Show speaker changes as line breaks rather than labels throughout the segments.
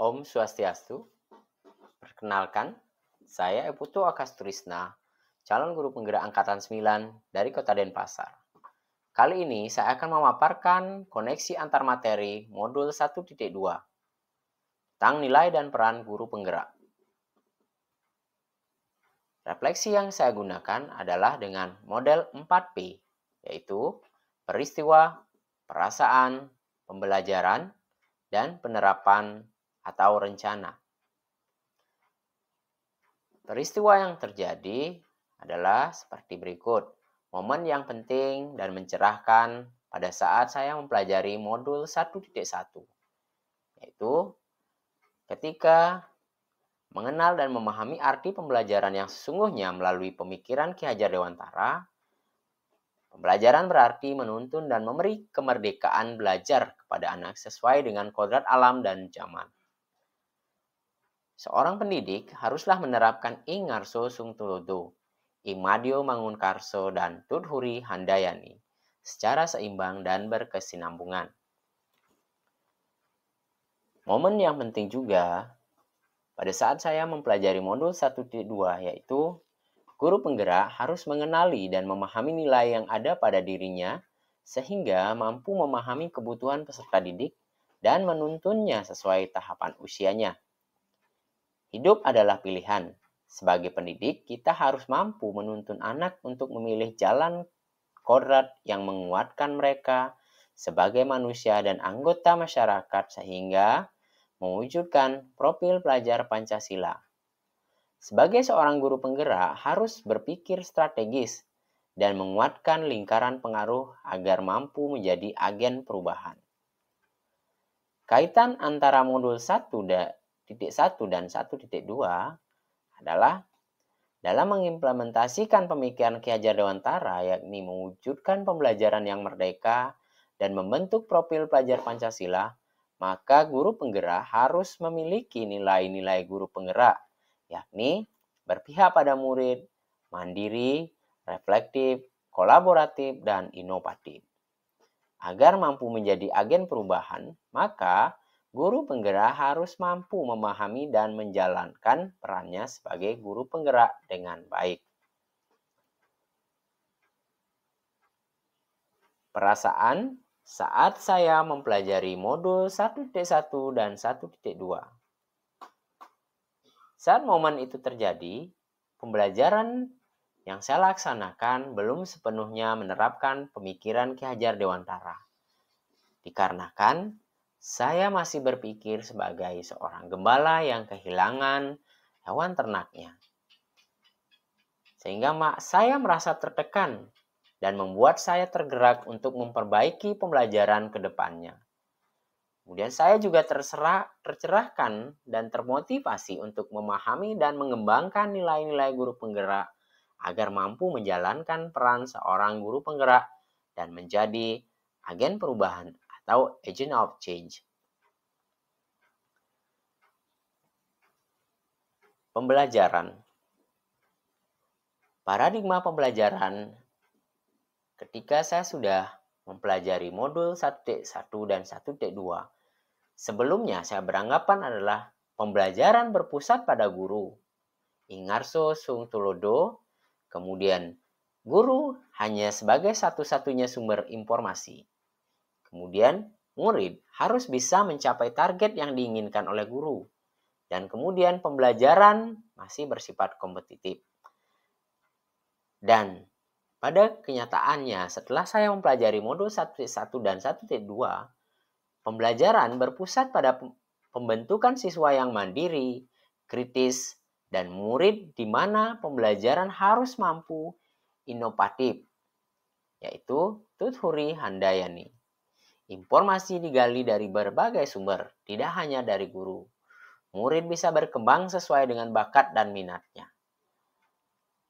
Om Swastiastu. Perkenalkan, saya Eputu Akastrisna, calon guru penggerak angkatan 9 dari Kota Denpasar. Kali ini saya akan memaparkan koneksi antar materi modul 1.2 tentang nilai dan peran guru penggerak. Refleksi yang saya gunakan adalah dengan model 4P, yaitu peristiwa, perasaan, pembelajaran, dan penerapan atau rencana. Peristiwa yang terjadi adalah seperti berikut. Momen yang penting dan mencerahkan pada saat saya mempelajari modul 1.1, yaitu ketika mengenal dan memahami arti pembelajaran yang sesungguhnya melalui pemikiran Ki Hajar Dewantara. Pembelajaran berarti menuntun dan memberi kemerdekaan belajar kepada anak sesuai dengan kodrat alam dan zaman. Seorang pendidik haruslah menerapkan Ingarso Sung Tulodo, Imadio Mangunkarso, dan Tudhuri Handayani secara seimbang dan berkesinambungan. Momen yang penting juga pada saat saya mempelajari modul 1.2, yaitu guru penggerak harus mengenali dan memahami nilai yang ada pada dirinya sehingga mampu memahami kebutuhan peserta didik dan menuntunnya sesuai tahapan usianya. Hidup adalah pilihan. Sebagai pendidik, kita harus mampu menuntun anak untuk memilih jalan kodrat yang menguatkan mereka sebagai manusia dan anggota masyarakat sehingga mewujudkan profil pelajar Pancasila. Sebagai seorang guru penggerak harus berpikir strategis dan menguatkan lingkaran pengaruh agar mampu menjadi agen perubahan. Kaitan antara modul 1.1 dan 1.2 adalah dalam mengimplementasikan pemikiran Ki Hajar Dewantara, yakni mewujudkan pembelajaran yang merdeka dan membentuk profil pelajar Pancasila, maka guru penggerak harus memiliki nilai-nilai guru penggerak, yakni berpihak pada murid, mandiri, reflektif, kolaboratif, dan inovatif. Agar mampu menjadi agen perubahan, maka guru penggerak harus mampu memahami dan menjalankan perannya sebagai guru penggerak dengan baik. Perasaan saat saya mempelajari modul 1.1 dan 1.2. Saat momen itu terjadi, pembelajaran yang saya laksanakan belum sepenuhnya menerapkan pemikiran Ki Hajar Dewantara. Dikarenakan saya masih berpikir sebagai seorang gembala yang kehilangan hewan ternaknya. Sehingga saya merasa tertekan dan membuat saya tergerak untuk memperbaiki pembelajaran ke depannya. Kemudian saya juga tercerahkan dan termotivasi untuk memahami dan mengembangkan nilai-nilai guru penggerak agar mampu menjalankan peran seorang guru penggerak dan menjadi agen perubahan atau agent of change. Pembelajaran. Paradigma pembelajaran ketika saya sudah mempelajari modul 1.1 dan 1.2. Sebelumnya saya beranggapan adalah pembelajaran berpusat pada guru. Ingarso Sung Tulodo, kemudian guru hanya sebagai satu-satunya sumber informasi. Kemudian murid harus bisa mencapai target yang diinginkan oleh guru. Dan kemudian pembelajaran masih bersifat kompetitif. Dan pada kenyataannya setelah saya mempelajari modul 1.1 dan 1.2, pembelajaran berpusat pada pembentukan siswa yang mandiri, kritis, dan murid di mana pembelajaran harus mampu inovatif, yaitu Tudhuri Handayani. Informasi digali dari berbagai sumber, tidak hanya dari guru. Murid bisa berkembang sesuai dengan bakat dan minatnya.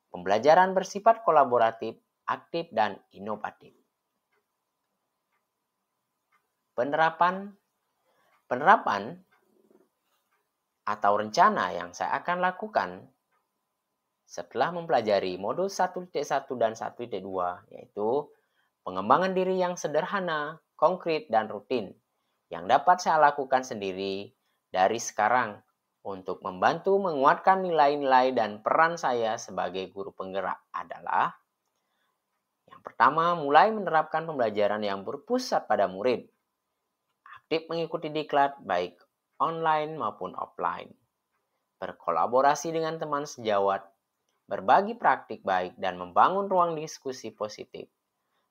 Pembelajaran bersifat kolaboratif, aktif, dan inovatif. Penerapan atau rencana yang saya akan lakukan setelah mempelajari modul 1.1 dan 1.2, yaitu pengembangan diri yang sederhana, konkret, dan rutin yang dapat saya lakukan sendiri dari sekarang untuk membantu menguatkan nilai-nilai dan peran saya sebagai guru penggerak adalah: yang pertama, mulai menerapkan pembelajaran yang berpusat pada murid, aktif mengikuti diklat baik online maupun offline, berkolaborasi dengan teman sejawat, berbagi praktik baik dan membangun ruang diskusi positif,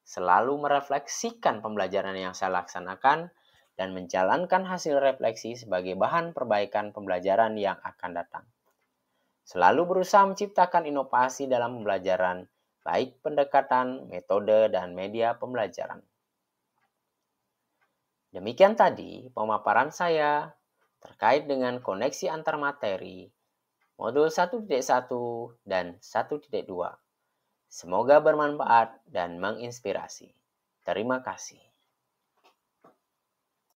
selalu merefleksikan pembelajaran yang saya laksanakan, dan menjalankan hasil refleksi sebagai bahan perbaikan pembelajaran yang akan datang. Selalu berusaha menciptakan inovasi dalam pembelajaran, baik pendekatan, metode, dan media pembelajaran. Demikian tadi pemaparan saya terkait dengan koneksi antar materi, modul 1.1 dan 1.2. Semoga bermanfaat dan menginspirasi. Terima kasih.